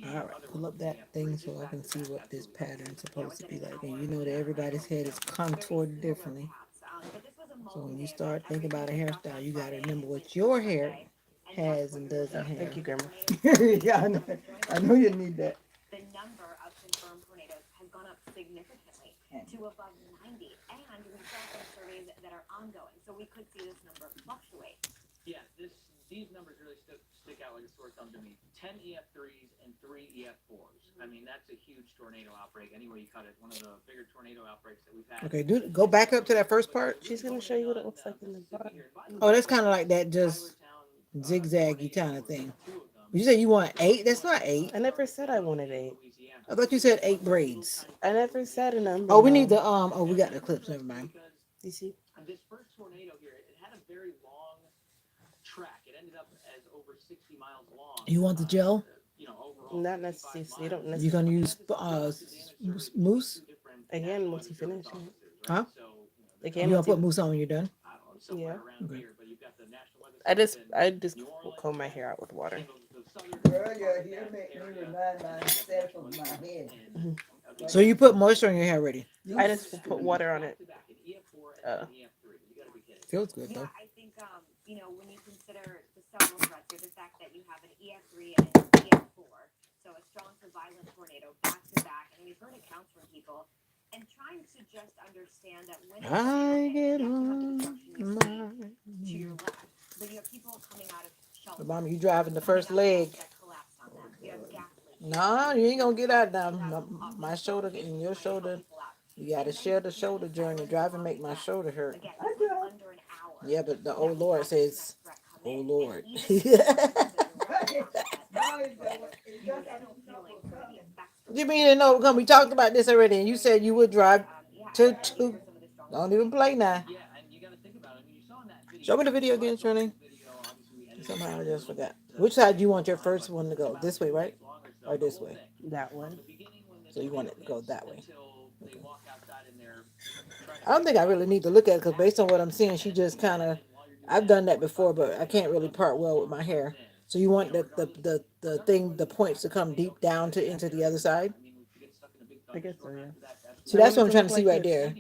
All right, pull up that thing so I can see what this pattern's supposed to be like. And you know that everybody's head is contoured differently. So when you start thinking about a hairstyle, you gotta remember what your hair has and doesn't Thank you, have. Grandma. Yeah, I know you need that. Okay, go back up to that first part. She's gonna show you what it looks like in the bottom. Oh, that's kind of like that, just zigzaggy kind of thing. You said you want eight? That's not eight. I never said I wanted 8. I thought you said eight braids. I never said a number, Oh, we need Mom. the Oh, we got the clips. Never mind. You see? You want the gel? Not necessarily. So you don't You gonna necessarily. use mousse? Again, once you finish it. Huh? Again, You gonna once put you. mousse on when you're done? Yeah. Okay. I just comb my hair out with water. Girl, your hair make me remind myself of my head. Mhm. So you put moisture on your hair already? I just put water on it. Uh, Feels good though. I get on my Mama, you driving the first leg. No, you ain't gonna get out now. My shoulder and your shoulder. You gotta share the shoulder journey. Driving make my shoulder hurt. I do. Yeah, but the old Lord says, "Oh Lord." No, it just has trouble coming. You mean you know? Come, we talked about this already, and you said you would drive to. Don't even play now. Show me the video again, Trini. Somehow I just forgot. Which side do you want your first one to go? This way, right? Or this way? that one. So you want it to go that way. Okay. I don't think I really need to look at it because based on what I'm seeing, she just kind of. I've done that before, but I can't really part well with my hair. So you want the thing, the points to come deep down to into the other side. I guess so, yeah. So I that's want what it I'm to trying look to see like right this. there.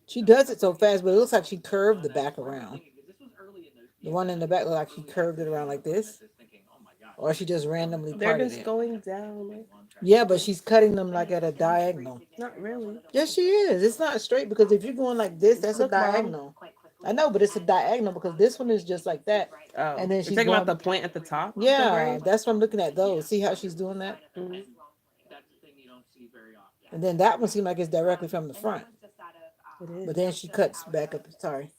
She does it so fast, but it looks like she curved the back around. The one in the back looked like she curved it around like this, or she just randomly They're parted just it. going down. Like, Yeah, but she's cutting them like at a diagonal. not really. Yes, she is. It's not straight because if you're going like this, that's a Look, Mom. diagonal. I know, but it's a diagonal because this one is just like that, Oh, and then you're she's talking about going. the point at the top of the Yeah, braid? that's what I'm looking at. Those. See how she's doing that, Hmm. and then that one seems like it's directly from the front, It but is. then she cuts back up. Sorry.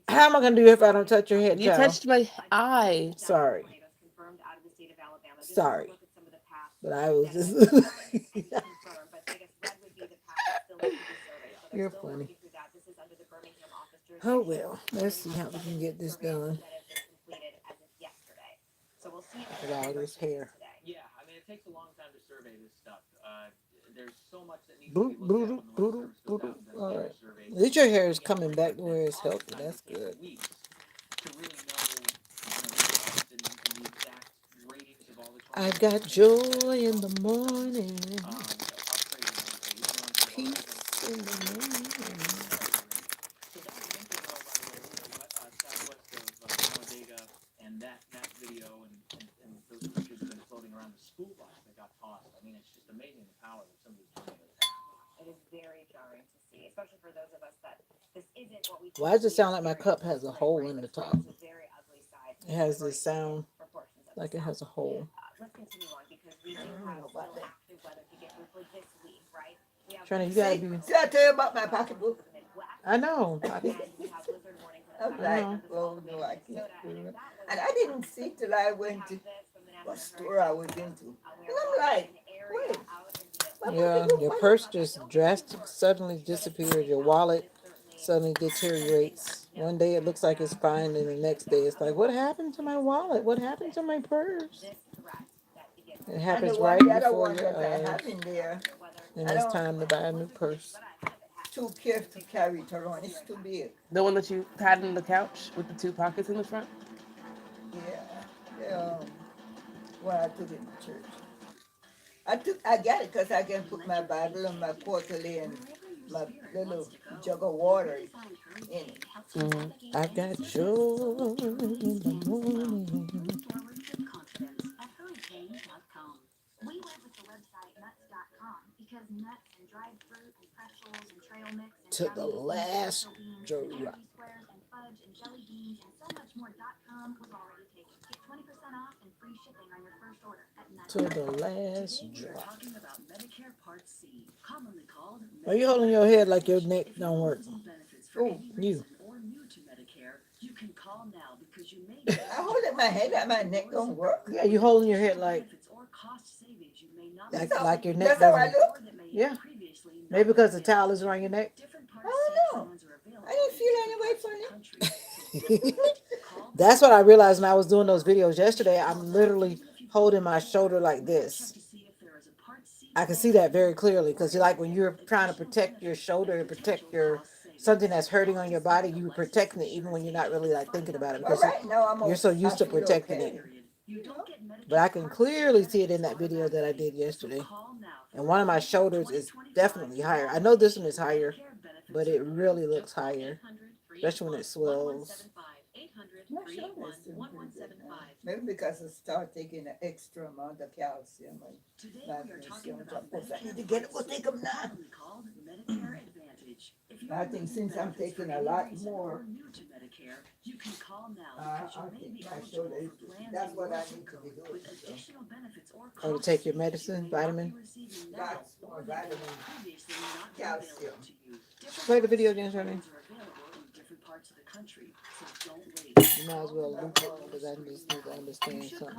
How am I gonna do it if I don't touch your head, You child? touched my eye. Sorry. Sorry. But I was just. You're funny. Oh well, let's see how we can get this done. With all this hair. Bloop, bloop, bloop, bloop. All right. At least your hair is coming back to where it's healthy. That's good. I got joy in the morning, peace in the morning. Why does it sound like my cup has a hole in the top? It has this sound like it has a hole. I don't know about that. Trying to, you gotta See, be. see, I tell you about my pocketbook. I know. I'm I like, know. oh no, I can't do it. And I didn't see till I went to what store I was into. And I'm like, wait, my Yeah, pocketbook your wasn't. purse just drastic suddenly disappears. Your wallet suddenly deteriorates. One day it looks like it's fine, and the next day it's like, what happened to my wallet? What happened to my purse? It And the happens one, right the other before one your that I eyes, have in there, and I it's don't. time to buy a new purse. too careful to carry it around. It's too big. The one that you had in the couch with the two pockets in the front? Yeah. When I took it to church. I got it because I can put my Bible and my quarterly and my little jug of water in it. Mm-hmm. I've got joy in the morning. To the last drop. To the last drop. Are you holding your head like your neck don't work? Oh, You. I hold it my head that my neck don't work. Yeah, you holding your head like So, like your neck that's how I doesn't. look. Yeah. Maybe because the towel is around your neck. I don't know. I didn't feel any way funny. That's what I realized when I was doing those videos yesterday. I'm literally holding my shoulder like this. I can see that very clearly because you like when you're trying to protect your shoulder and protect your something that's hurting on your body, you're protecting it even when you're not really like thinking about it But because right now you're so used to I feel protecting okay. it. But I can clearly see it in that video that I did yesterday. And one of my shoulders is definitely higher. I know this one is higher, but it really looks higher, especially when it swells. My shoulder is doing pretty good now. Maybe because I start taking an extra amount of calcium and magnesium. Of course, I need to get it. We'll take them now. I think since I'm taking a lot more, I think my shoulder is, that's what I need to be doing. So, Or to take your medicine, vitamin. lots more vitamin, calcium. Play the video again, Shirley. You might as well loop it because I just need to understand something.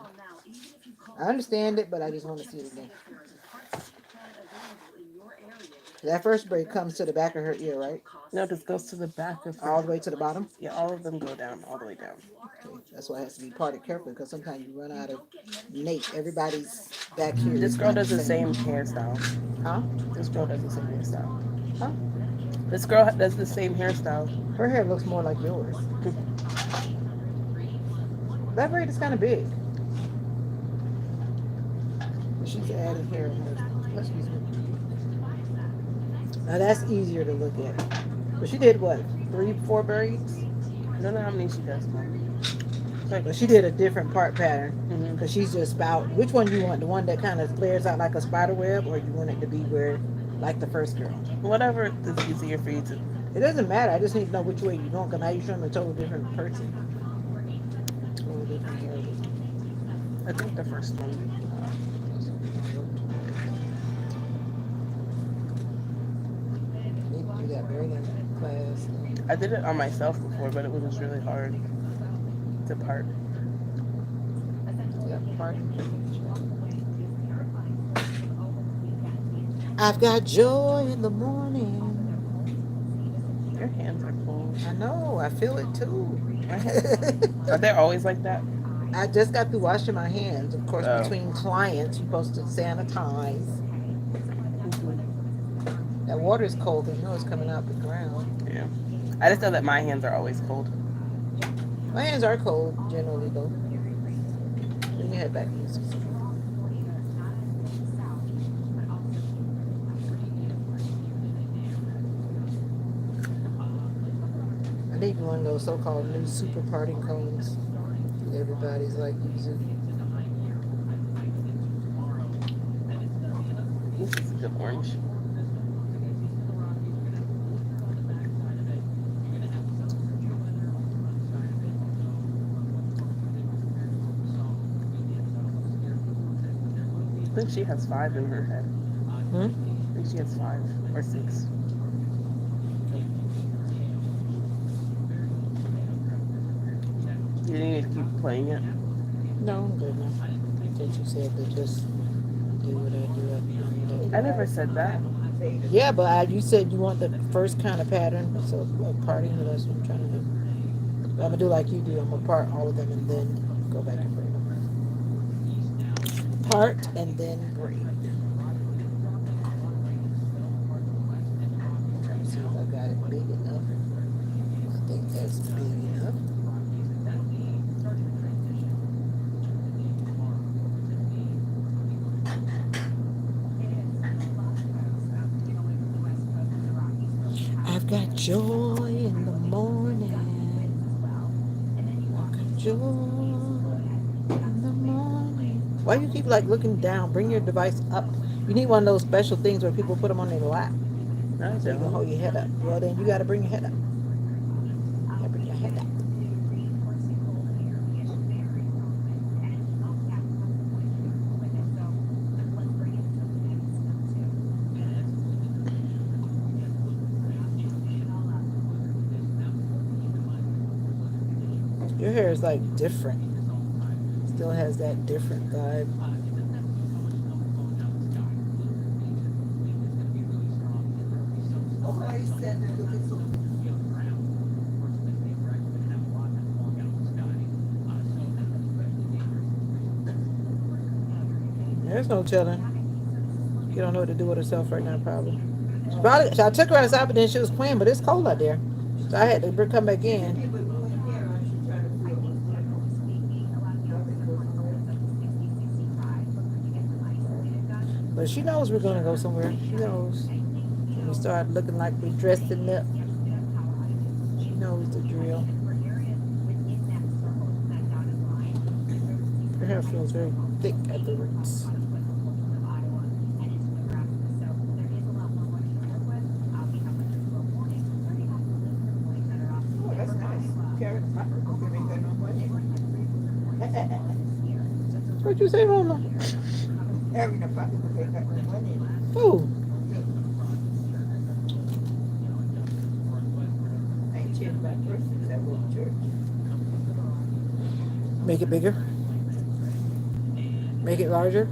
I understand it, but I just want to see it again. That first braid comes to the back of her ear, right? No, this goes to the back of her. All the way to the bottom? Yeah, all of them go down, all the way down. Okay. That's why it has to be parted carefully because sometimes you run out of nape. Everybody's back here. This is girl not does the same hairstyle. Huh? This girl does the same hairstyle. Huh? This girl does the same hairstyle. Her hair looks more like yours. That braid is kind of big. She's adding hair in her. Excuse me. Now that's easier to look at. But she did what? 3, 4 braids? I don't know how many she does. But she did a different part pattern. Mm-hmm. Because she's just about, which one you want? The one that kind of flares out like a spider web, or you want it to be where, like the first girl? Whatever is easier for you to. It doesn't matter. I just need to know which way you're going, because now you're showing a total different person. Total different hair. I think the first one. Need to do that braiding class. I did it on myself before, but it was just really hard to part. Yep, part. I've got joy in the morning. Your hands are cold. I know. I feel it too. Are they always like that? I just got through washing my hands. Of course, Oh. between clients, you're supposed to sanitize. Mm-hmm. That water is cold. You know it's coming out the ground. Yeah. I just know that my hands are always cold. My hands are cold generally, though. Bring your head back easy. I need one of those so-called new super parting combs. Everybody's like using. This is a good orange. I think she has 5 in her head. I think she has 5 or 6. You need to keep playing it. No, I'm good now. I thought you said to just do what I do. I never said that. Yeah, but you said you want the first kind of pattern, so parting. That's what I'm trying to do. I'm gonna do like you do. I'm gonna part all of them and then go back and braid them. Part and then braid. See if big enough. I think that's big enough. I've got joy in the morning. I've got joy in the morning. Why you keep like looking down? Bring your device up. You need one of those special things where people put them on their lap I so you can hold don't. your head up. Well, then you got to bring your head up. You gotta bring your head up. Your hair is like different. Still has that different vibe. Oh, I said it looking so. There's no telling. You don't know what to do with herself right now, probably. Probably. So I took her outside, but then she was playing. But it's cold out there, so I had to come back She said in. people doing here and she trying to figure out what's going on. Nothing goes nowhere. But she knows we're gonna go somewhere. She knows. When we start looking like we're dressing up, she knows the drill. Her hair feels very thick at the roots. Oh, that's nice. Carrot pop. You ain't got no money. What you say, Mama? Having a pocketbook ain't got no money. Who? I ain't changed my purse since I go to church. Make it bigger. Make it larger.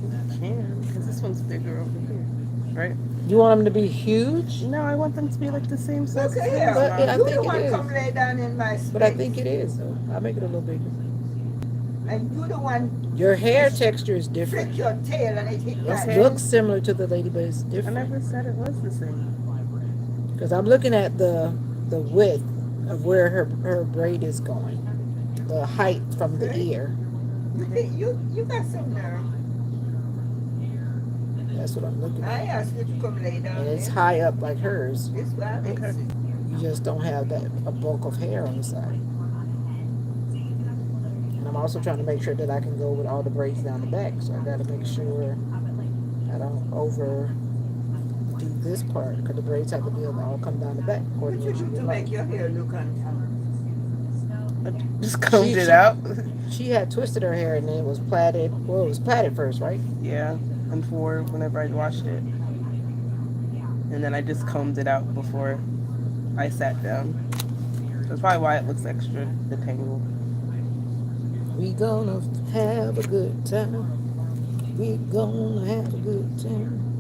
You can, because this one's bigger over here, right? You want them to be huge? No, I want them to be like the same size Look as at hers, here. But yeah, I You think the it one is. come lay down in my space. But I think it is. So I'll make it a little bigger. And you the one Your hair texture is flick different. your tail and it hit It that. Okay. looks similar to the lady, but it's I different. never said it was the same. Because I'm looking at the width of where her braid is going, the height from the Okay. ear. You got some nerve. That's what I'm looking I at. asked you to come lay down And it's there. high up like hers. This way I Okay. see. You just don't have that a bulk of hair on the side. And I'm also trying to make sure that I can go with all the braids down the back. So I got to make sure I don't overdo this part because the braids have to be able to all come down the back. What According to you what do you to would make like. your hair look on? I just combed it She- out. She had twisted her hair and then it was plaited. Well, it was plaited first, right? Yeah, and for whenever I washed it. And then I just combed it out before I sat down. That's probably why it looks extra detangled. We gonna have a good time. We gonna have a good time.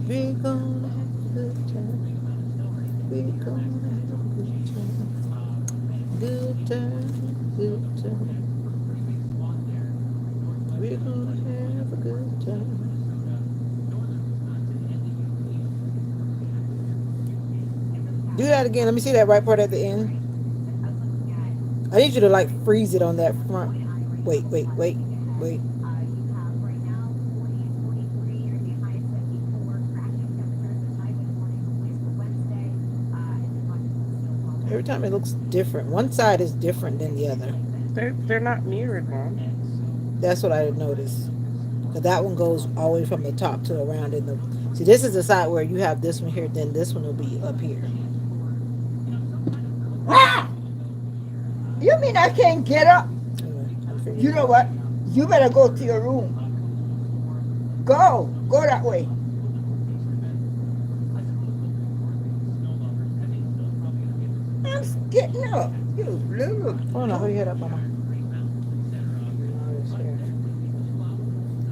We gonna have a good time. We gonna have a good time. Good time, good time. We gonna have a good time. Do that again. Let me see that right part at the end. I need you to like freeze it on that front. Wait, wait, wait, wait. Every time it looks different. One side is different than the other. They're not mirrored, Mom. That's what I noticed. Because that one goes all the way from the top to around in the. See, this is the side where you have this one here, then this one will be up here. Ah! You mean I can't get up? Anyway, I'm figuring You it know out. what? You better go to your room. Go that way. I'm getting up. You little. Oh no, hold your head up, Mama.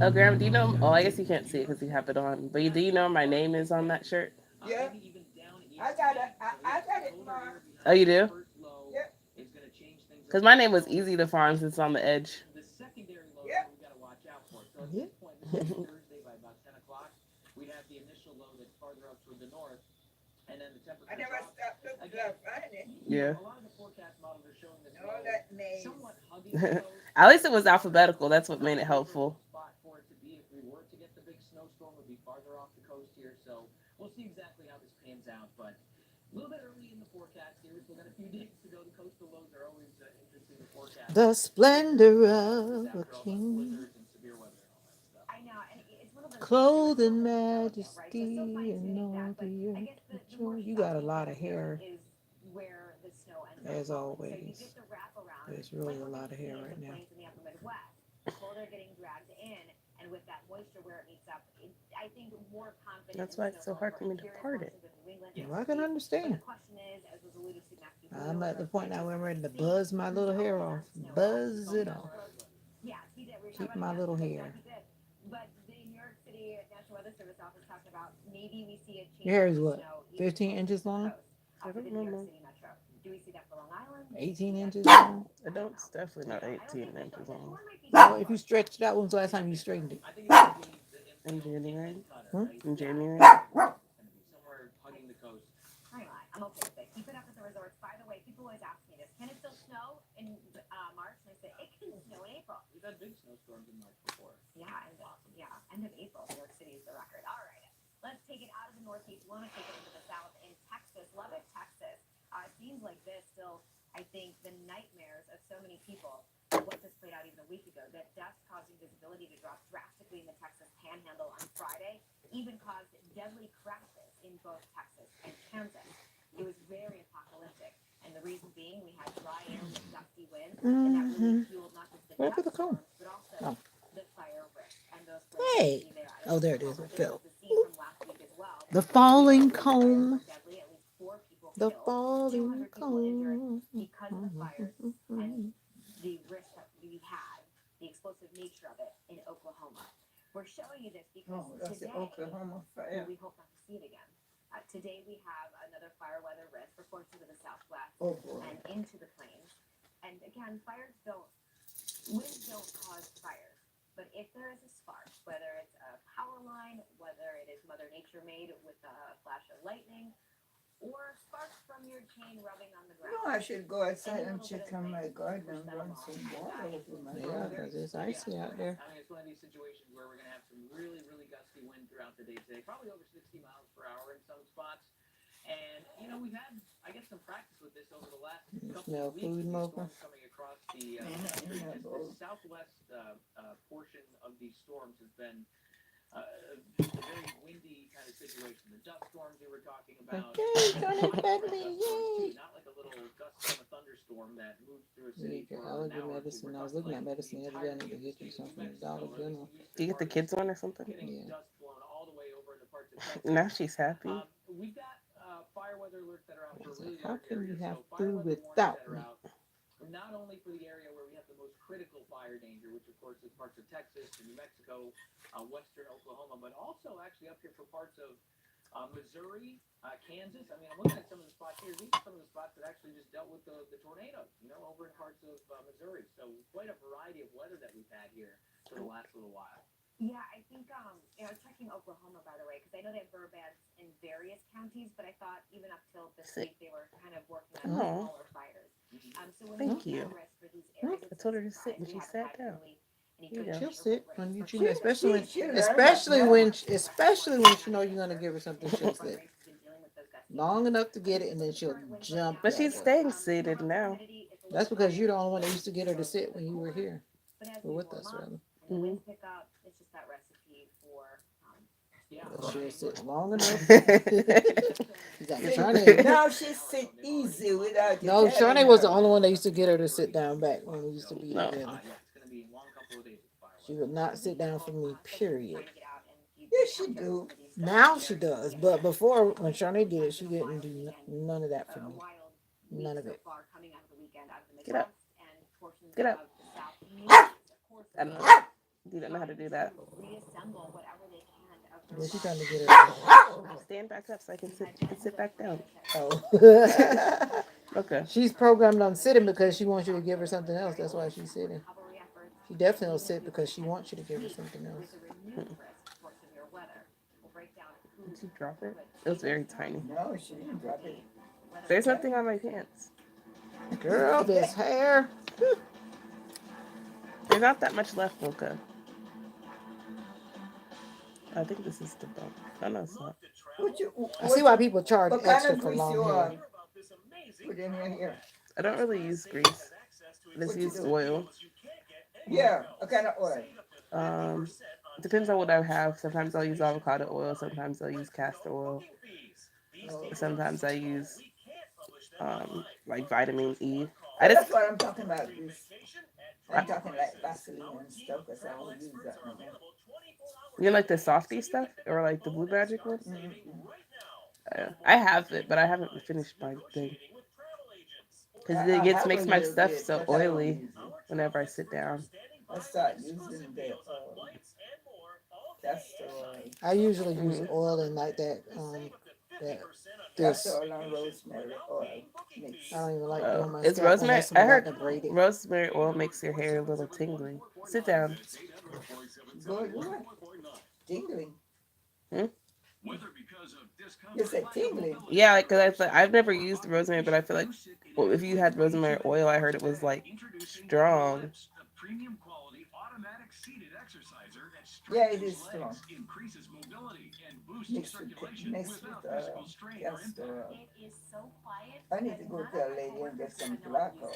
Oh, Grandma, do you know? Oh, I guess you can't see it because you have it on. But do you know my name is on that shirt? Yeah. I got it. I got it, Mark. Oh, you do? Yep. Because my name was easy to find since it's on the edge. Yep. Yeah. I never stopped looking to find it. Yeah. All that maze. At least it was alphabetical. That's what made it helpful. The splendor of a king, clothed in majesty and all the earth. Sure, you got a lot of hair, as always. There's really a lot of hair right now. That's why it's so hard for me to part it. Well, I can understand. I'm at the point now where I'm ready to buzz my little hair off. Buzz it off. Keep my little hair. Your hair is what? 15 inches long? I don't know. 18 inches long? I don't. It's definitely not 18 inches long. Well, if you stretched it out, when's the last time you straightened it? In January. Hmm? In January. Mm-hmm. Where for the comb? Oh. Hey. Oh, there it is. It fell. The falling comb. The falling comb. Oh, that's the Oklahoma fire. Oh boy. You know, I should go outside and check on my garden and run some water over my Yeah, garden. because it's icy out there. You smell food smoking? In my bowl. Okay, gonna pet me, yay! You need your allergy medicine. I was looking at medicine the other day. I need to get you something from Dollar General. Do you get the kids one or something? Yeah. Now she's happy. I said, how can you have food without me? Sick. Oh, thank you. I told her to sit and she sat down. Here you go. She'll sit when you choose, She- especially she when, learned especially that when, especially when she know you're gonna give her something. She'll sit long enough to get it, and then she'll jump. But back she's up. staying seated now. That's because you're the only one that used to get her to sit when you were here, or with us, rather. Mhm. But she'll sit long enough. You got See, Sharnay. now she sit easy without you No, telling Sharnay was the her. only one that used to get her to sit down back when we used to be No. together. She would not sit down for me, period. Yes, she do. Now she does, but before when Sharnay did it, she didn't do none of that for me. None of it. Get up. Get up. I don't know. You don't know how to do that. Then she's trying to get her. Stand back up so I can sit. You can sit back down. Oh. Okay. She's programmed on sitting because she wants you to give her something else. That's why she's sitting. She definitely will sit because she wants you to give her something else. Did you drop it? It was very tiny. No, she didn't drop it. There's nothing on my pants. Girl, this hair. There's not that much left, Mocha. I think this is the bump. Oh, no, it's not. I see why people charge What kind extra of for grease long you hair. put in your hair? I don't really use grease. I just What you use do? oil. Yeah, what kind of oil? It depends on what I have. Sometimes I'll use avocado oil. Sometimes I'll use castor oil. Oh, Sometimes I use like vitamin E. I well, just that's what I'm talking about. Grease. I'm talking like Vaseline and stuff because I don't use that no more. you like the softy stuff or like the Blue Magic one. Mm-hmm. I have it, but I haven't finished my thing because it I gets have a makes my little stuff bit, so but I don't oily use it. whenever I sit down. I start using the castor oil. I usually use Mhm. oil and like that. That Castor this. oil and rosemary oil mix. I don't even like doing my It's scalp rosemary. unless I I'm about heard to braid it. rosemary oil makes your hair a little tingly. Sit down. Good, what? Tingling. Hmm? You said tingling. Yeah, because I've never used rosemary, but I feel like well, if you had rosemary oil, I heard it was like strong. Yeah, it is strong. Mixed with castor oil. I need to go to a lady and get some black oil.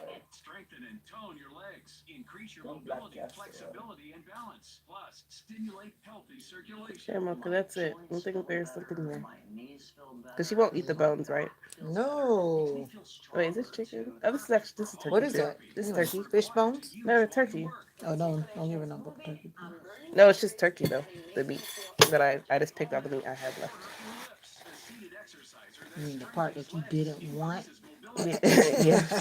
Some black castor oil. Yeah, Mocha, that's it. I don't think there's something there. Because she won't eat the bones, right? No. Wait, is this chicken? Oh, this is turkey. What is too. that? This is Anyway, turkey. fish bones? No, it's turkey. Oh no, don't give her no book turkey. No, it's just turkey though. The meat that I just picked out the meat I had left. You mean the part that you didn't want? Yes.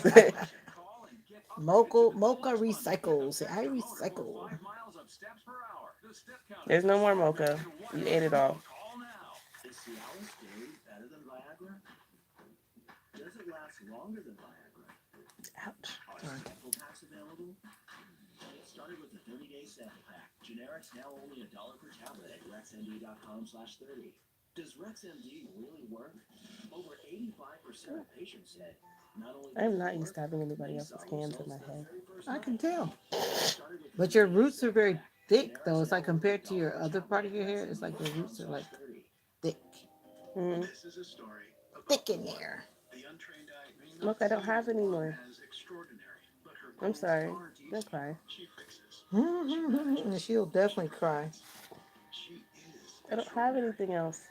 Mocha recycles. I recycle. There's no more mocha. You ate it all. Ouch. Sorry. Generics now only $1 per tablet at rexmd.com/30. Does RexMD really work? Over 85% of patients said not only I'm not used to having anybody else's hands in my head. I can tell. But your roots are very thick though. It's like compared to your other part of your hair, it's like your roots are like thick. Mm. Thick in there. Look, I don't have any more. I'm sorry. Don't cry. And she'll definitely cry. I don't have anything else.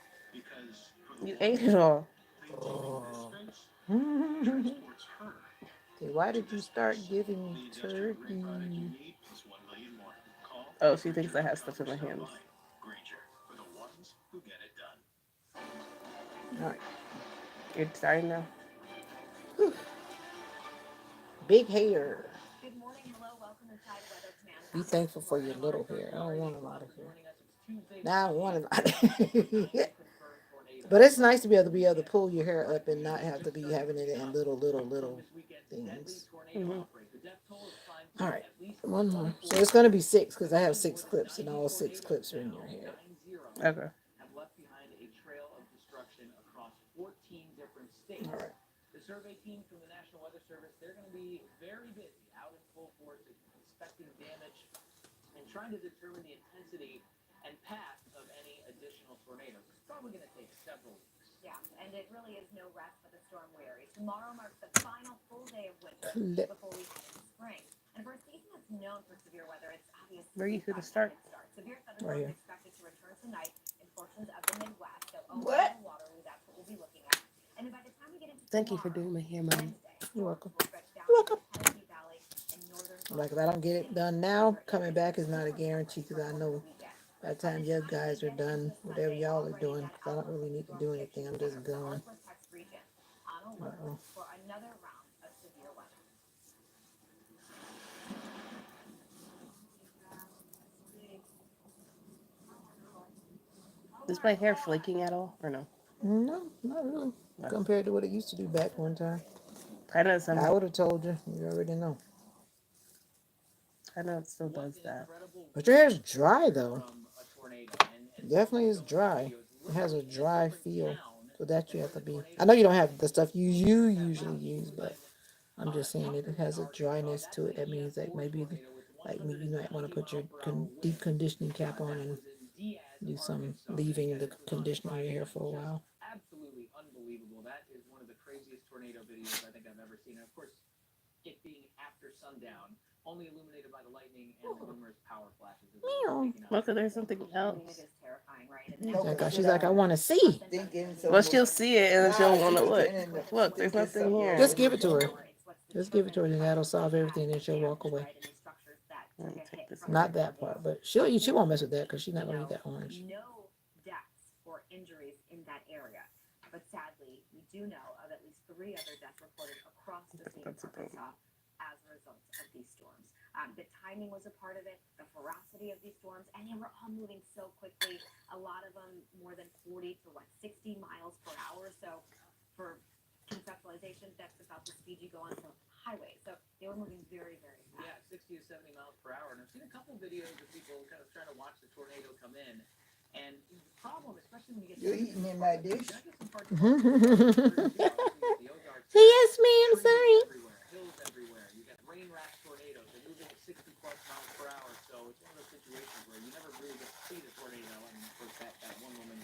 You ate it all. Okay, why did you start giving me turkey? Oh, she thinks I have stuff in my hands. Alright. You're sorry now? Big hair. Be thankful for your little hair. I don't want a lot of hair. Now I want a lot. But it's nice to be able to pull your hair up and not have to be having it in little things. Mm-hmm. All right, one more. So it's going to be 6 because I have 6 clips and all 6 clips are in your hair. Okay. All right. The survey team from the National Weather Service, they're going to be very busy out in full force inspecting damage and trying to determine the intensity and path of any additional tornadoes. It's probably going to take several weeks. Yeah, and it really is no rest for the storm weary. Tomorrow marks the final full day of winter Clip. before we head into spring. And for a season that's known for severe weather, it's obviously Where are you going to start? Severe Right thunderstorms here. expected to return tonight in portions of the Midwest. So What? Omaha, Waterloo, that's what we'll be looking at. And then by the time we get into Thank you for doing my hair, Mom. You're welcome. You're You're welcome. Like if I don't get it done now, coming back is not a guarantee because I know by the time you guys are done, whatever y'all are doing, 'cause I don't really need to do anything. I'm just going. Uh-oh. for another round of severe weather. Is my hair flaking at all or no? No, not really. Compared to what it used to do back one time. I know some. I would have told you. You already know. I know it still does that. But your hair's dry though. Definitely is dry. It has a dry feel, so that you have to be. I know you don't have the stuff you usually use, but I'm just saying it has a dryness to it. That means that maybe, like me, you might want to put your deep conditioning cap on and do some leaving the conditioner in your hair for a while. Absolutely unbelievable. That is one of the craziest tornado videos I think I've ever seen. And of course, it being after sundown, only illuminated by the lightning and the numerous power flashes. Meow. Well, 'cause there's something I mean, else. it is terrifying, right? And No, then- but She's like, I want to see. thinking so Well, much. she'll see it and then she'll Nah, want to she look. pretending to Look, there's think it's nothing something here. Just give it to her. It's what's the Just give it to her, children and that'll solve that everything, and she'll walk away. right in these structures that Let took me a take hit this from Not the that part, but she won't mess with that because she's not gonna eat that orange. No deaths or injuries in that area. But sadly, we do know of at least 3 other deaths reported across the state of That's a bummer. Arkansas as a result of these storms. The timing was a part of it, the ferocity of these storms, and they were all moving so quickly. A lot of them more than 40 to 60 miles per hour. So for conceptualization, that's about the speed you go on some highways. So they were moving very, very fast. Yeah, 60 to 70 miles per hour. And I've seen a couple videos of people kind of trying to watch the tornado come in. And the problem, especially when you get You're eating in my dish. Say yes, ma'am. Sorry. Everywhere, hills everywhere. You got rain rash tornadoes. They're moving at 60 plus miles per hour. So it's one of those situations where you never really get to see the tornado. And of course, that one woman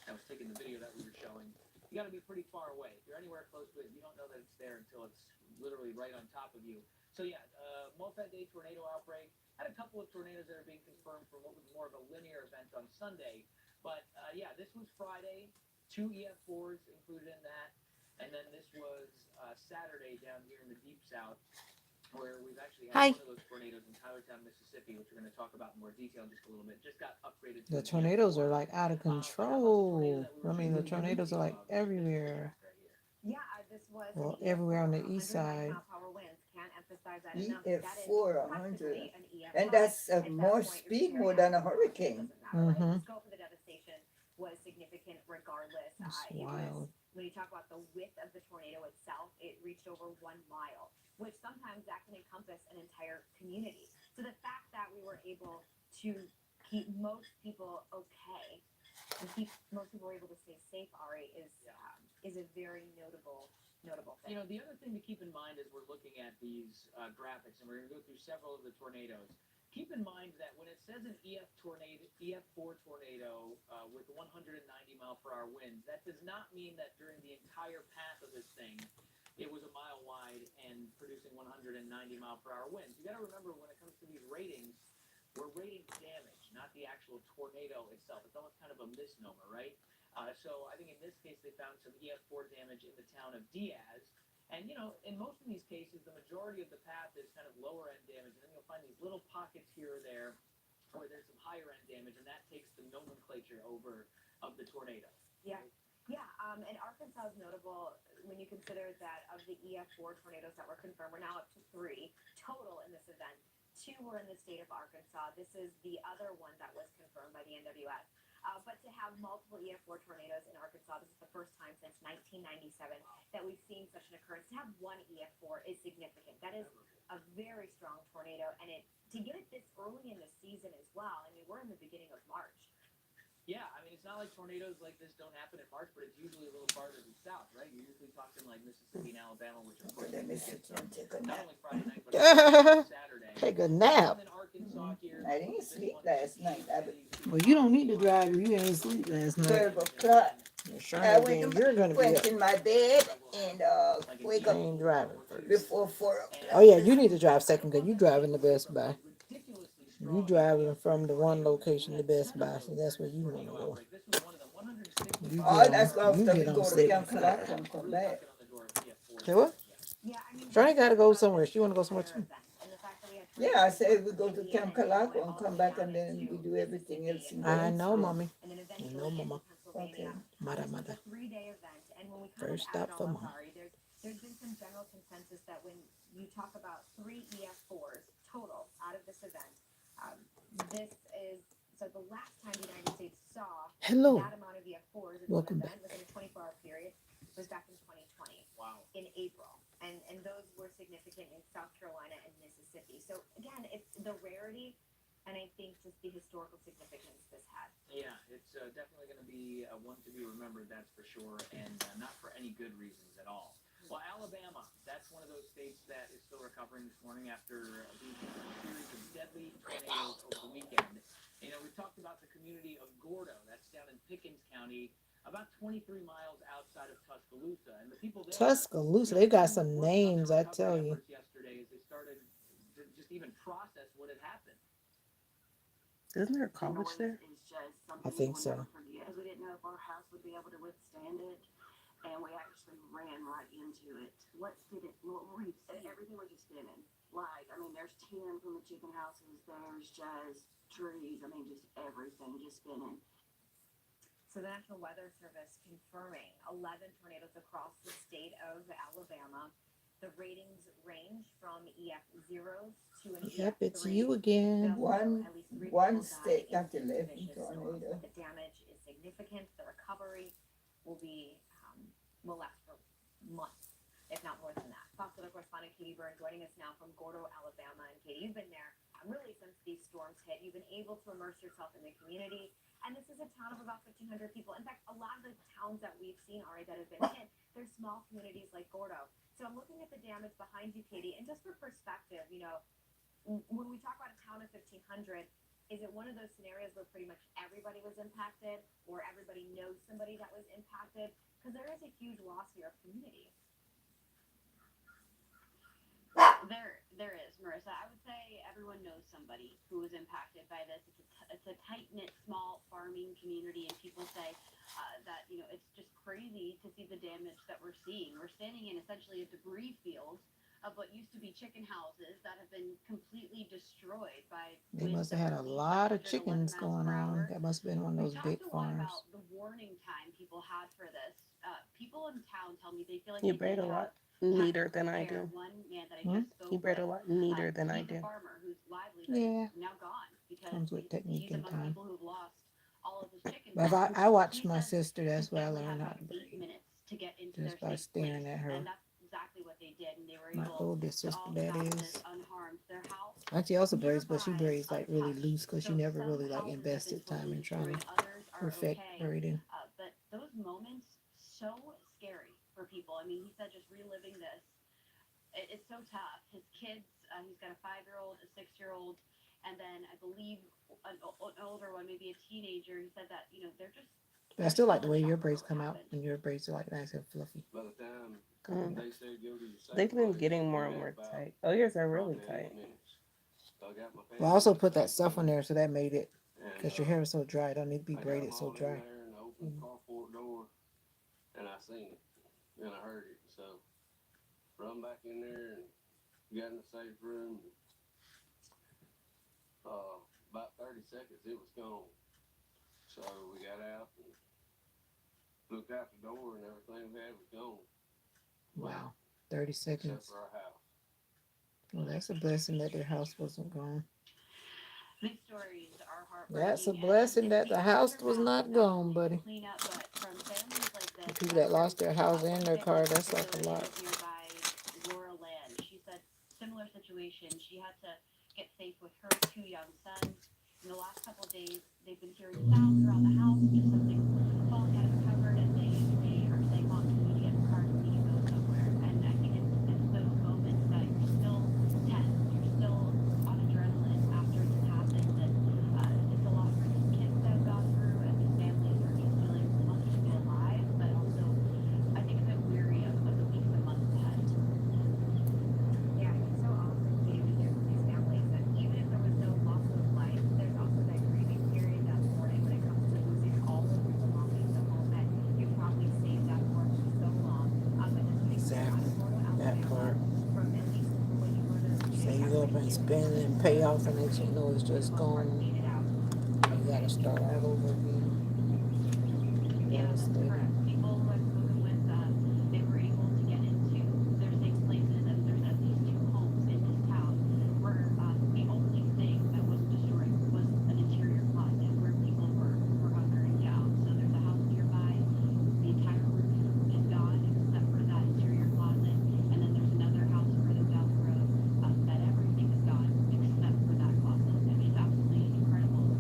that was taking the video that we were showing, you got to be pretty far away. If you're anywhere close to it, you don't know that it's there until it's literally right on top of you. So yeah, multi-day tornado outbreak. Had a couple of tornadoes that are being confirmed from what was more of a linear event on Sunday. But yeah, this was Friday. 2 EF4s included in that. And then this was Saturday down here in the deep south, where we've actually had one of those tornadoes in Tylertown, Mississippi, which we're going to talk about in more detail in just a little bit. Just got upgraded. The tornadoes are like out of control. I mean, the tornadoes are like everywhere. Yeah, this was Well, an everywhere on the east 109 side. mile-per-hour winds. Can't emphasize that enough. EF4 That is 100. practically an EF5. And that's At that more point, you're speed staring more at than a it. It hurricane. doesn't matter, right? Mhm. The scope of the devastation was significant regardless. That's It was, wild. when you talk about the width of the tornado itself, it reached over 1 mile, which sometimes that can encompass an entire community. So the fact that we were able to keep most people okay and keep most people were able to stay safe, Ari, is a very notable thing. You know, the other thing to keep in mind as we're looking at these graphics, and we're going to go through several of the tornadoes, keep in mind that when it says an EF4 tornado with 190 mile per hour winds, that does not mean that during the entire path of this thing, it was a mile wide and producing 190 mile per hour winds. You got to remember when it comes to these ratings, we're rating damage, not the actual tornado itself. It's almost kind of a misnomer, right? So I think in this case, they found some EF4 damage in the town of Diaz. And, you know, in most of these cases, the majority of the path is kind of lower end damage. And then you'll find these little pockets here or there where there's some higher end damage. And that takes the nomenclature over of the tornado. Yeah. Yeah, and Arkansas is notable when you consider that of the EF4 tornadoes that were confirmed, we're now up to 3 total in this event. 2 were in the state of Arkansas. This is the other one that was confirmed by the NWS. But to have multiple EF4 tornadoes in Arkansas, this is the first time since 1997 that we've seen such an occurrence. To have 1 EF4 is significant. That is a very strong tornado, and to get it this early in the season as well. I mean, we're in the beginning of March. Yeah, I mean, it's not like tornadoes like this don't happen in March, but it's usually a little farther to the south, right? You're usually talking like Mississippi and Alabama, which of course Let me get sit some, and take a not nap. only Friday night, but also Saturday. Take a nap. And then Arkansas here. I didn't sleep last night. Well, you don't need to drive. You didn't sleep last night. 12 o'clock. You're sure I then went you're gonna be went up. in my bed and wake I up ain't driving first. before 4 o'clock. Oh yeah, you need to drive second because you driving the Best Buy. You driving from the one location to Best Buy, so that's where you want to go. You Oh, get that's on, you after we get on go to 75. Camp Calaca and come back. Say what? Yeah, I mean, Johnny got to go somewhere. She want to go somewhere too. and the fact that we had Yeah, I said we go to Camp Calaca and come back and then we do everything else in I there. know, mommy. and then I eventually know, mama. Pennsylvania. Mada, This was mada. a 3-day event, and when we kind First of add stop it for all up, mom. Ari, there's been some general consensus that when you talk about 3 EF4s total out of this event, this is so the last time the United States saw Hello. that amount of EF4s in Welcome one event within a 24-hour period was back in 2020 Wow. in April, and those were significant in South Carolina and Mississippi. So again, it's the rarity, and I think just the historical significance this had. Yeah, it's definitely going to be one to be remembered, that's for sure, and not for any good reasons at all. Well, Alabama, that's one of those states that is still recovering this morning after being hit with a series of deadly tornadoes over the weekend. You know, we talked about the community of Gordo, that's down in Pickens County, about 23 miles outside of Tuscaloosa, and the people there, Tuscaloosa, they got some names, I tell you. yesterday, as they started to just even process what had happened. Isn't there a college there? I think so. Because we didn't know if our house would be able to withstand it, and we actually ran right into it. What were you saying? Everything was just spinning. Like, I mean, there's 10 from the chicken houses. There's just trees. I mean, just everything just spinning. So the National Weather Service confirming 11 tornadoes across the state of Alabama. The ratings range from EF0s to an Yep, it's EF3. you again. One state got 11 tornadoes. The damage is significant. The recovery will last for months, if not more than that. Fox Weather correspondent Katie Byrne joining us now from Gordo, Alabama. And Katie, you've been there really since these storms hit. You've been able to immerse yourself in the community. And this is a town of about 1,500 people. In fact, a lot of the towns that we've seen already that have been hit, they're small communities like Gordo. So I'm looking at the damage behind you, Katie, and just for perspective, you know, when we talk about a town of 1,500, is it one of those scenarios where pretty much everybody was impacted, or everybody knows somebody that was impacted? Because there is a huge loss here of community. There is, Marissa. I would say everyone knows somebody who was impacted by this. It's a tight-knit, small farming community, and people say that, you know, it's just crazy to see the damage that we're seeing. We're standing in essentially a debris field of what used to be chicken houses that have been completely destroyed by They winds must have that had a were lot of 111 chickens miles going per hour. on. That must have been one of those big We talked a lot farms. about the warning time people had for this. People in town tell me they feel like You they braid a did lot have neater than I there. do. One man that I Hmm? just spoke You braid a with, lot neater than I he's do. a farmer whose livelihood Yeah, is now gone because comes with technique he's and among time. people who've lost all of his chickens. But Now, I watched he my says sister. his That's where I family had learned how about to 8 braid. minutes to get into their Just by safe staring place, at her. and that's exactly what they did, and they were My able oldest to sister, all that get out of is. this unharmed. Their house Auntie also braids, but she nearby, braids like really untouched. loose because she So never some really like houses have been invested time in totally trying destroyed, to others are perfect okay. braiding. But those moments, so scary for people. I mean, he said just reliving this, it's so tough. His kids, he's got a 5-year-old, a 6-year-old, and then I believe an older one, maybe a teenager. He said that, you know, they're just. But I still like the way your braids come out, and your braids are like nice and fluffy. By the time Mm. they said go to your safe They've been place, getting more we and had more about tight. Oh, yours are really probably 8 tight. minutes. So I got my Well, I also family in put the that safe stuff on room, there, so that made it, and, because your hair is so dry, it don't need to be I got braided them so all in dry. there and I opened the carport door and I seen it and I heard it. So run back in there and got in the safe room. About 30 seconds it was gone. So we got out and looked out the door and everything we had was gone. Wow, 30 Except seconds. for our house. Well, that's a blessing that their house wasn't gone. These stories are heartbreaking. That's a and blessing that it's the house another was house not that gone, we buddy. clean up, but from families like this, The people that lost their house and their one car, family that's like a lot. lives nearby Laura Land. She said similar situation. She had to get safe with her 2 young sons. In the last couple of days, they've been hearing sounds around the house, just something falling out of the cupboard, and they are saying, "Mom, we need to get in the car. We need to go somewhere." And I think it's those moments that you're still tense, you're still on adrenaline after this happens, and it's a lot for these kids that have gone through, and these families are just feeling lucky to be alive, but also I think a bit weary of the weeks and months ahead. Yeah, it's so awesome, Katie, to hear from these families that even if there was no loss of life, there's also that grieving period, that mourning when it comes to losing all of your belongings, the home that you probably saved up for so long. But just to Exactly. That part. from at least when you were there, Say you go up and spend and pay off, and next thing you know it's just gone. made it out. You gotta start all over again. Yeah, that's Devastating. correct. People who I've spoken with, they were able to get into their safe places, and there's at least 2 homes in this town where the only thing that was destroyed was an interior closet where people were hunkering down. So there's a house nearby, the entire roof is gone except for that interior closet, and then there's another house further down the road that everything is gone except for that closet. I mean, it's absolutely incredible to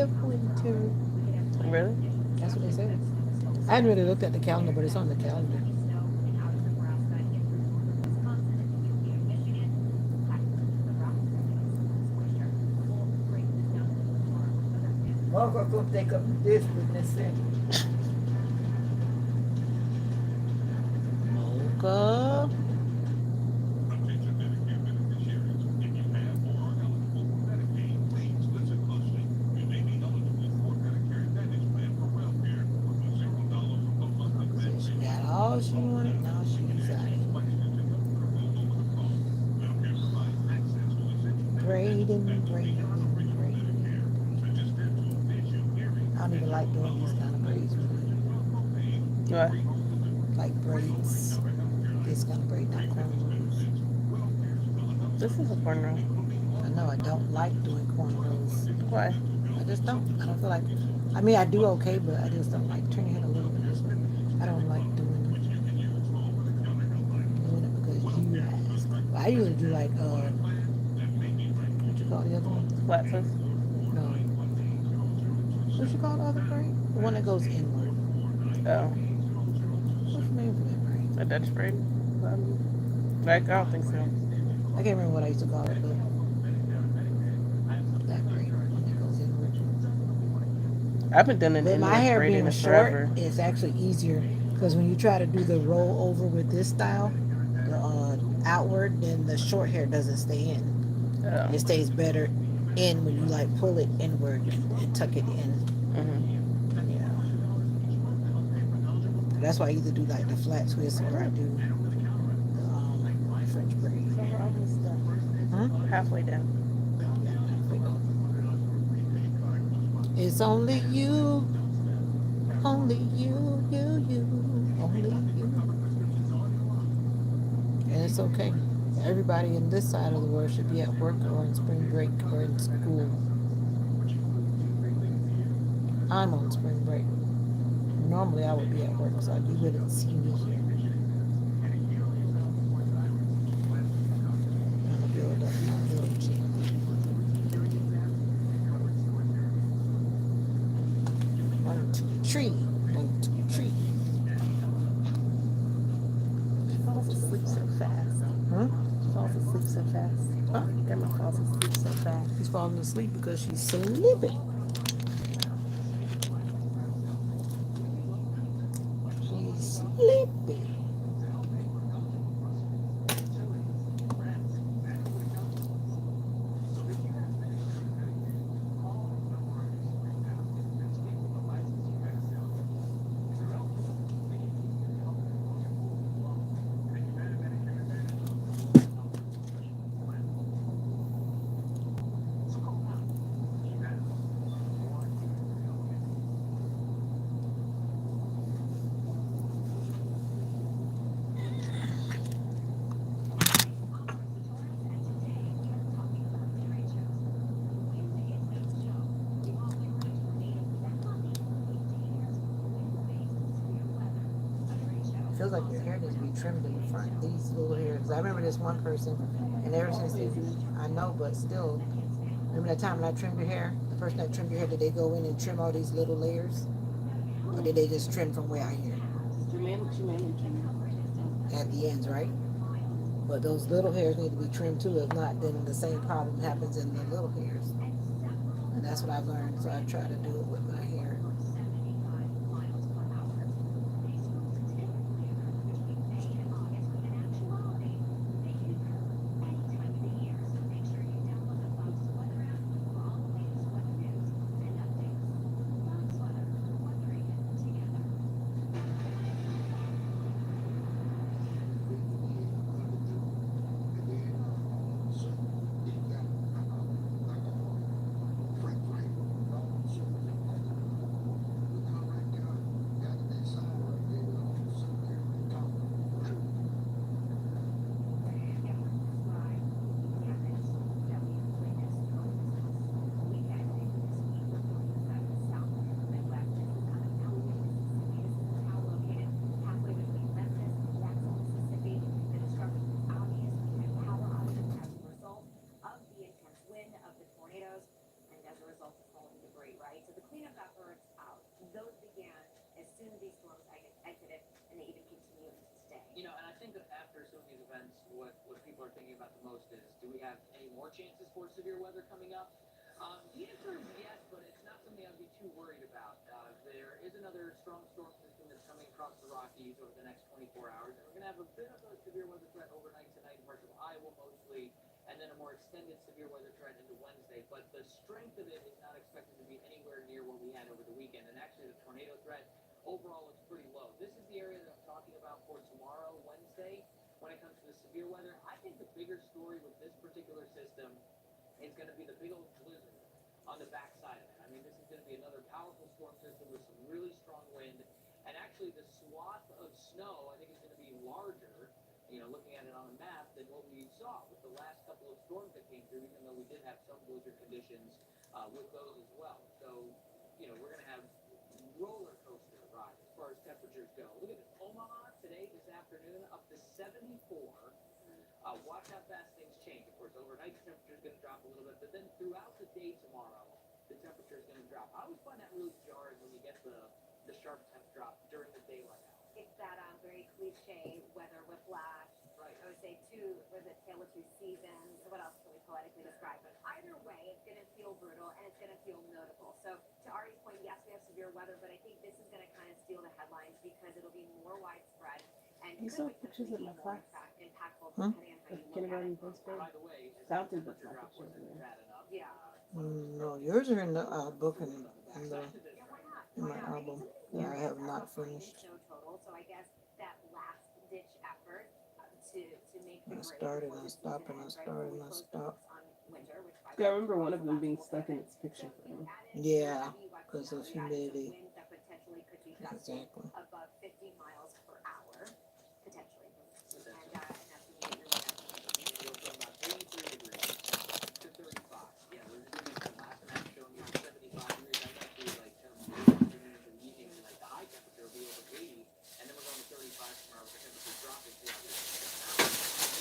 of winter. Really? That's what they said. I hadn't really looked at the calendar, but it's on the calendar. Marco come take up this business thing. Mocha. She got all she wanted. Now she's out. Braiding, braiding, braiding. I don't even like doing these kind of braids. What? Like braids. This kind of braid, not cornrows. This is a cornrow. I know I don't like doing cornrows. Why? I just don't. I don't feel like. I mean, I do okay, but I just don't like turning it a little bit this way. I don't like doing it because you asked. I usually do like what you call the other one? Flat twist? No. What you call the other braid? The one that goes inward. Oh, What's the name for that braid? a Dutch braid? Like, I don't think so. I can't remember what I used to call it, but that braid one that goes inward. I've been doing an But my inward hair braiding being forever. short is actually easier because when you try to do the roll over with this style, the outward, then the short hair doesn't stay in. Oh. It stays better in when you like pull it inward and tuck it in. Mm-hmm. Yeah. That's why I either do like the flat twist or I do the French braid. So we're almost done. Huh? Halfway down. It's only you, only you, you, only you. And it's okay. Everybody in this side of the world should be at work or on spring break or in school. I'm on spring break. Normally I would be at work, so you wouldn't see me here. I'm gonna build up my little chin. One, two, tree. One, two, tree. She falls asleep so fast. Huh? She falls asleep so fast. Huh? Grandma falls asleep so fast. She's falling asleep because she's sleeping. She's sleeping. Feels like your hair needs to be trimmed in the front. These little hairs. I remember this one person, and ever since they, I know, but still, remember that time when I trimmed your hair? The person that trimmed your hair, did they go in and trim all these little layers? Or did they just trim from way out here? At the ends, right? But those little hairs need to be trimmed too. If not, then the same problem happens in the little hairs. And that's what I've learned, so I try to do it with my hair. those began as soon as these storms exited, and they even continue into today. You know, and I think that after some of these events, what people are thinking about the most is, do we have any more chances for severe weather coming up? The answer is yes, but it's not something I'd be too worried about. There is another strong storm system that's coming across the Rockies over the next 24 hours, and we're going to have a bit of a severe weather threat overnight tonight in parts of Iowa mostly, and then a more extended severe weather threat into Wednesday. But the strength of it is not expected to be anywhere near what we had over the weekend, and actually the tornado threat overall looks pretty low. This is the area that I'm talking about for tomorrow, Wednesday, when it comes to the severe weather. I think the bigger story with this particular system is going to be the big old blizzard on the backside of it. I mean, this is going to be another powerful storm system with some really strong wind, and actually the swath of snow I think is going to be larger, looking at it on a map, than what we saw with the last couple of storms that came through, even though we did have some blizzard conditions with those as well. So, we're going to have roller coaster ride as far as temperatures go. Look at this. Omaha today, this afternoon, up to 74. Watch how fast things change. Of course, overnight the temperature is going to drop a little bit, but then throughout the day tomorrow, the temperature is going to drop. I always find that really jarring when you get the sharp temp drop during the daylight hours. It's that very cliche weather whiplash. Right. I would say two, was it Tale of Two Seasons? What else can we poetically describe? But either way, it's going to feel brutal and it's going to feel notable. So to Ari's point, yes, we have severe weather, but I think this is going to kind of steal the headlines because it'll be more widespread and You could saw potentially pictures be of my more class? impactful Huh? depending on how Of you look at kindergarten it. first grade? By the way, as That the was the temperature drop pictures wasn't in there. bad enough. Yeah. No, yours are in the book and in the Yeah, why not? in my Why not? album. I Yeah, mean, some of these I areas have are not behind in finished. snow total, so I guess that last ditch effort to make the I grade started, before I the stop, season and I ends, right? start, Before we and I close the stop. books on winter, which by the Yeah, I way, remember one of tomorrow's them the being last stuck full in day. its picture So frame. you added Yeah, heavy weather because now, of you added some humidity. winds that potentially could be gusting Exactly. above 50 miles per hour, potentially. But that's And that's when you get your Go from about 83 degrees to 35. Yeah, we're just giving some last map showing you 75 degrees. That's actually like kind of late afternoon into the evening tonight. The high temperature will be over 80, and then we're going to 35 tomorrow with the temperature dropping throughout the day. Now,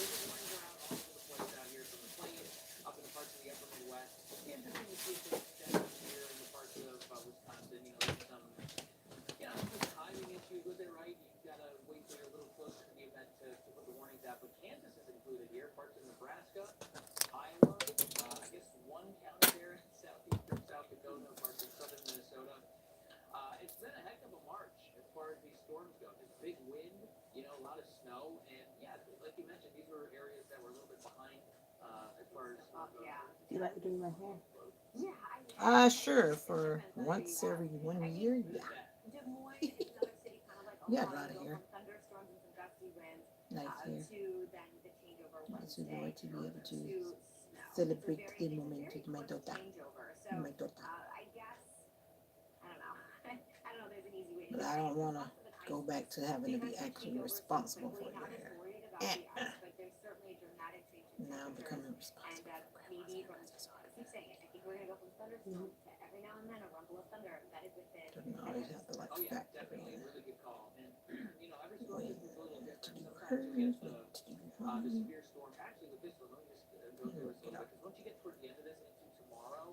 blizzard warnings are out all over the place out here, from the plains up in the parts of the upper Midwest. It's interesting to see if they extend here in the parts of Wisconsin. There's some timing issues with it, right? You've got to wait till you're a little closer to the event to put the warnings out. But Kansas is included here, parts of Nebraska, Iowa, I guess one county there in southeastern South Dakota, parts of southern Minnesota. It's been a heck of a march as far as these storms go. Just big wind, a lot of snow, and yeah, like you mentioned, these were areas that were a little bit behind as far as yeah. Do you like doing my hair? Yeah, Sure, for once every 1 year, yeah. Des Moines is another city, kind of like You got a Omaha. lot of You go hair. from thunderstorms and some gusty winds Nice hair. to then the changeover It's a Wednesday joy to be able to to snow. celebrate It's a the very moment with my quick daughter. changeover. So My daughter. I guess I don't know. I don't know. There's an easy way to But do I it. don't want to Less of an go ice back to having to be because the actually changeover so responsible for quickly. your Not as hair. worried about the ice, but there's certainly a dramatic change in Now I'm temperatures. becoming And responsible. maybe from, I keep saying it, I think we're going to go from thunderstorms to every now and then a rumble of thunder embedded within. Doesn't always have to like Oh yeah, factor definitely in. a really good call. And every storm When system's a little to different. do Sometimes you hers, get when the to do severe storm. Actually, with this one, let me just go through this a little bit, because once you get towards the end of this into tomorrow,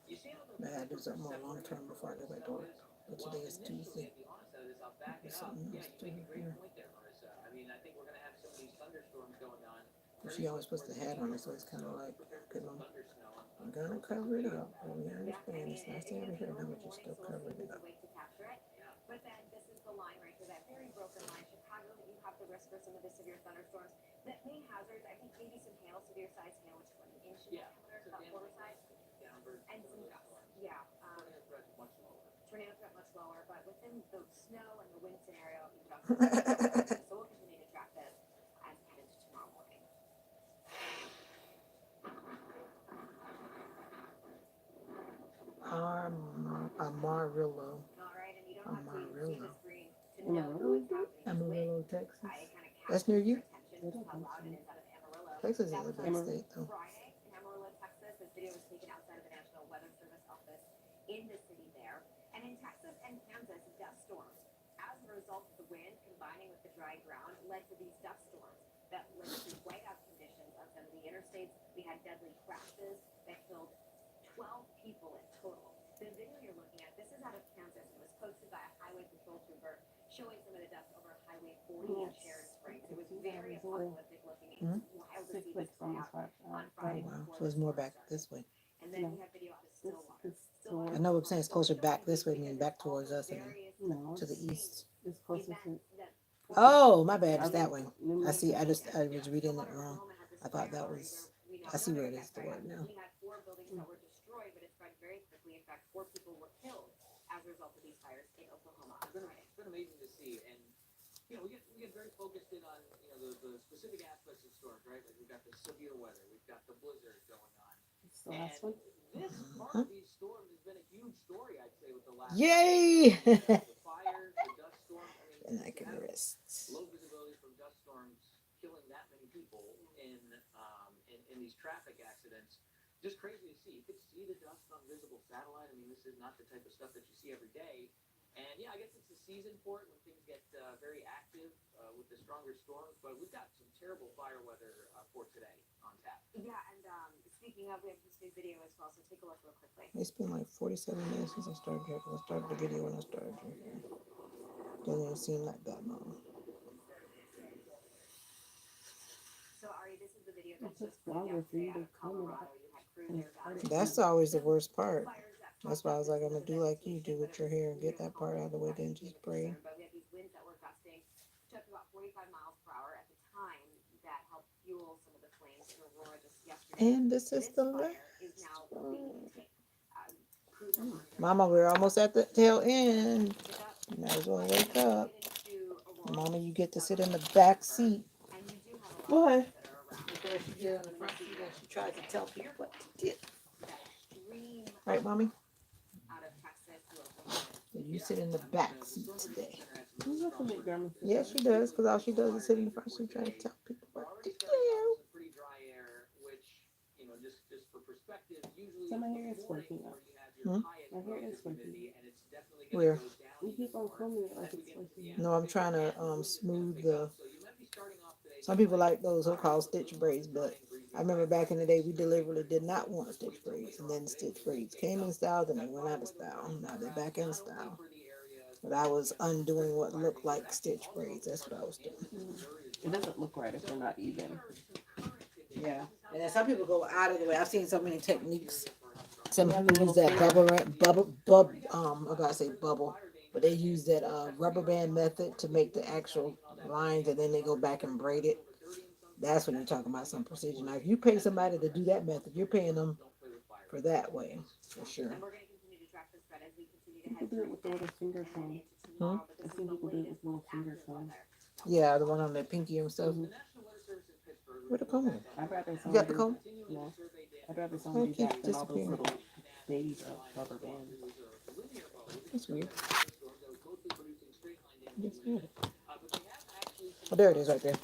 you see how the I had to do temperatures are something more long separated term from before I where go the back to snow work. is. But Well, today is initially, Tuesday. at the onset of this, I'll back There's it up. something Yeah, else you to make a great do. point there, Marissa. I mean, I think we're going to have some of these thunderstorms going on. But she always puts the hat on it, so it's kind of like, okay, Mom, I'm gonna cover it up. But we understand it's nice to have it here now, but you're still covering it up. To capture it. But then this is the line right here, that very broken line. Chicago, you have the risk for some of the severe thunderstorms. The main hazards, I think maybe some hail, severe size hail, which is an inch in diameter, about quarter size, and some gusts. Yeah. Tornado threat much lower, but within the snow and the wind scenario, you could also. So we'll continue to track this as we head into tomorrow morning. Amarillo. All right, and you don't have to even see Amarillo. the screen to know what's happening. Amarillo, Texas. I kind of That's near you? attention to how loud it is out of Amarillo. Texas is That a was big on state, though. Friday in Amarillo, Texas. This video was taken outside of the National Weather Service office in the city there. And in Texas and Kansas, dust storms, as a result of the wind combining with the dry ground, led to these dust storms that led to whiteout conditions on some of the interstates. We had deadly crashes that killed 12 people in total. The video you're looking at, this is out of Kansas. It was posted by a highway patrol trooper showing some of the dust over Highway 40 in Sharon Springs. It was very apocalyptic looking. It was wild to see this play out on Oh Friday wow, before so the it's more storm back started. this way. And then we have video out of Stillwater. I know what I'm saying. It's closer back this way, meaning back towards us and No, to the east. it's closer to. Oh, my bad. It's I- that way. I see. I Stillwater. was reading it wrong. I thought that was. I see where it is. The word now. We had 4 buildings that were destroyed, but it spread very quickly. In fact, 4 people were killed as a result of these fires in Oklahoma on Friday. It's been amazing to see, and we get very focused in on the specific aspects of storms, right? Like we've got the severe weather, we've got the blizzard going on. It's the last one. This part of these storms has been a huge story, I'd say, with the last. Yay! The fires, the dust storms. I mean, And I to can have rest. low visibility from dust storms killing that many people in these traffic accidents. Just crazy to see. You could see the dust on visible satellite. I mean, this is not the type of stuff that you see every day. And yeah, I guess it's the season for it when things get very active with the stronger storms. But we've got some terrible fire weather for today on tap. Yeah, and speaking of, we have this new video as well, so take a look real quickly. It's been like 47 minutes since I started drinking. I started the video when I started drinking. Doesn't even seem like that long. So Ari, this is the video It that's took just played longer for yesterday you out to of come Colorado. about. You had crews there down That's always the worst part. fires that That's why I was like, I'm gonna do like you do with your hair and get that part out of the way, then just pray. But we had these winds that were gusting to up to about 45 miles per hour at the time that helped fuel some of the flames in Aurora just yesterday. And this is This the fire last. is now being contained. Crews are monitoring Mama, we're almost at the tail end. it up. You might as well wake up. Get into Aurora, Mama, you get to sit in the back seat. and you do have a lot Why? of that are around. Because she get on the front seat and she tries to tell people what to do. That extreme Right, Mommy? out of Texas to Oklahoma. You sit in the back seat today. You have to make grandma feel Yes, she does, because all she does is sit in the front seat trying to tell people what to do. Some pretty dry air, which just for perspective, usually So my it's hair the is morning flaking where out. you have your Hmm? highest My hair is relative flaking. humidity, and it's definitely gonna Where? go down You keep even on more combing it as like we it's get into flaking the out. No, I'm trying to smooth the. So you might be starting off today. Some people like those so-called stitch braids, but I remember back in the day we deliberately did not want stitch braids, and then stitch braids came in style, then they went out of style. Now they're back in style. But I was undoing what looked like stitch braids. That's what I was doing. It doesn't look right if they're not even. Yeah, and then some people go out of the way. I've seen so many techniques. Some people use that I gotta say bubble, but they use that rubber band method to make the actual lines, and then they go back and braid it. That's when you're talking about some precision. Now, if you pay somebody to do that method, you're paying them for that way, for sure. And we're going to continue to track this thread as we continue to People head do it with the little finger and comb. into tomorrow. But I've this seen is the people do it with latest little finger accurate comb. weather. Yeah, the one on the pinky and stuff. Mhm. Where the comb at? I'd rather You got someone the do. comb? No. I'd rather someone do keep that than all those disappearing. little baby rubber bands. That's weird. Yes, good. Oh, there it is right there.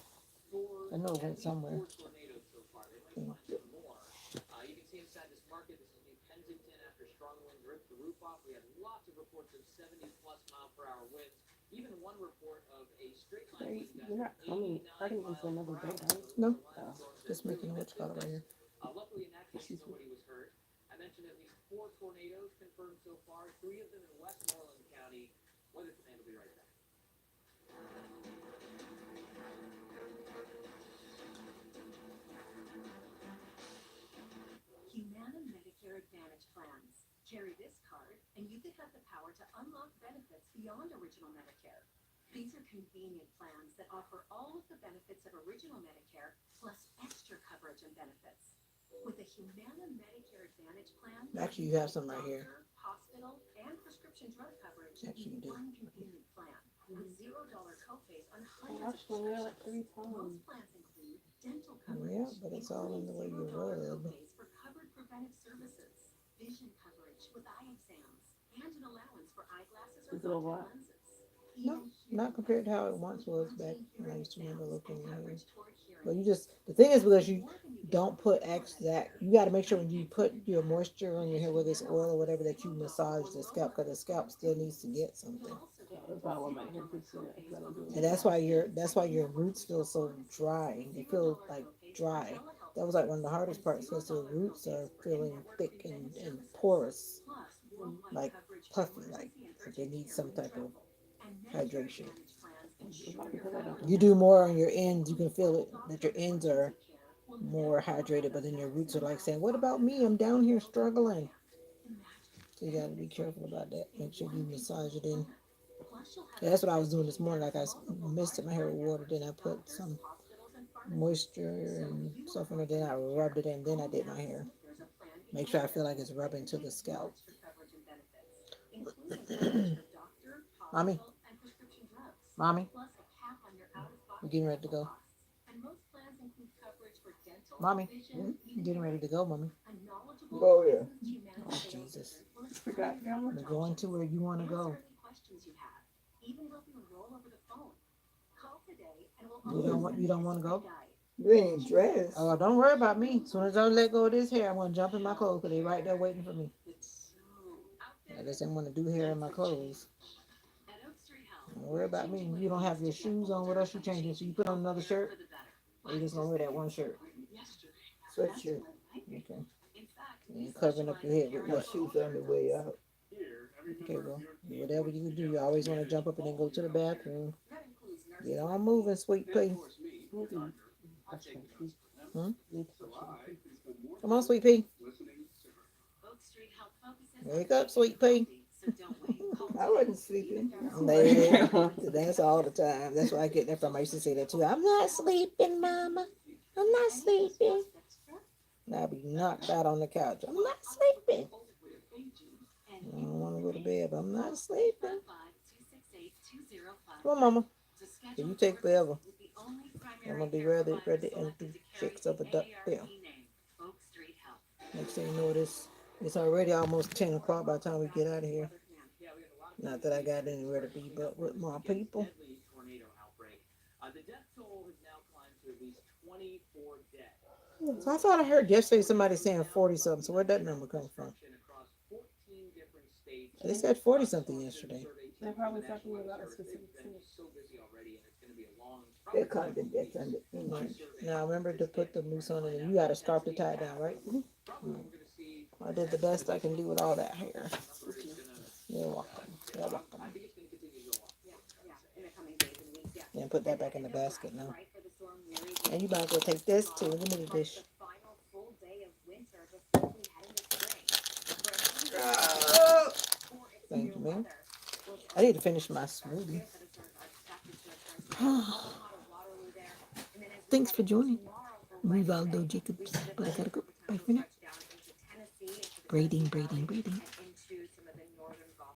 I know it went somewhere. You can see inside this market. This is New Kensington after strong winds ripped the roof off. We had lots of reports of 70+ mile per hour winds. Even one report of a straight line wind You're not coming, cutting into another day, right? No, Oh. just making a witch color right here. Luckily, in that case, nobody was hurt. I mentioned at least 4 tornadoes confirmed so far, 3 of them in Westmoreland County. Weather Command will be right back. Humana Medicare Advantage plans. Carry this card, and you could have the power to unlock benefits beyond original Medicare. These are convenient plans that offer all of the benefits of original Medicare, plus extra coverage and benefits. With a Humana Medicare Advantage plan, Actually, you have some right here. doctor, hospital, and prescription drug coverage Actually, you in do. one convenient plan. With $0 copays on I hundreds watched of one like prescriptions. 3 times. Most plans include dental coverage, Yeah, but it's all in the way you including $0 rub. copays for covered preventive services, vision coverage with eye exams, and an allowance for eyeglasses or Is it a lot? contact lenses. No, Even not compared to how it once was back routine when I hearing used to remember exams looking and at it. coverage toward hearing But you just, the thing is because you more than you get don't with put original exact, Medicare. you got to make sure when you put your moisture on your hair, whether it's oil or whatever, that you massage the scalp, because the scalp still needs to get something. That's why I want my hair fixed because I don't do it. And that's why your roots feel so dry. They feel like dry. That was like one of the hardest parts because the roots are feeling thick and porous, Plus, worldwide like coverage to puffy, like emergency and They need some type of and hydration. Medicare Advantage plans ensure You do more on your ends, you can feel it that your ends are more hydrated, but then your roots are like saying, "What about me? I'm down here struggling." So you gotta be careful about that. Make sure you massage it in. Yeah, that's what I was doing this morning. Like I misted my hair with water, then I put some moisture and stuff in it, then I rubbed it in, then I did my hair. Make sure I feel like it's rubbing to the scalp. Mommy, mommy, we're getting ready to go. Mommy, we're getting ready to go, mommy. Go there. Oh Jesus, Forgot family. we're going to where you want to go. You don't want to go? You ain't dressed. Oh, don't worry about me. As soon as I let go of this hair, I'm gonna jump in my clothes because they right there waiting for me. I guess I'm gonna do hair in my clothes. Don't worry about me. You don't have your shoes on. What else you changing? So you put on another shirt? Or you just gonna wear that one shirt? Sweatshirt. Okay. And you covering up your head with My what? shoes on the way out. Okay, well, whatever you do, you always want to jump up and then go to the bathroom. Get on moving, sweet pea. Come on, sweet pea. Wake up, sweet pea. I wasn't sleeping. Man, that's all the time. That's where I get that from. I used to say that too. I'm not sleeping, mama. I'm not sleeping. And I'll be knocked out on the couch. I'm not sleeping. I don't want to go to bed, but I'm not sleeping. Come on, mama. You take forever. I'm gonna be ready and do checks of a duck bill. Next thing you know, it's already almost 10 o'clock by the time we get out of here. Not that I got anywhere to be, but with my people. The death toll has now climbed to at least 24 dead. So I thought I heard yesterday somebody saying 40 something. So where'd that number come from? They said 40 something yesterday. They're probably talking about a specific city. They're counting that's on the English. Now remember to put the noose on it, and you got to scarf to tie it down, right? I did the best I can do with all that hair. You're welcome. You're welcome. And put that back in the basket now. And you might as well take this too. Give me the dish. Thank you, man. I need to finish my smoothie. Thanks for joining. Rivaldo Jacobs. But I gotta go. Bye for now. Braiding.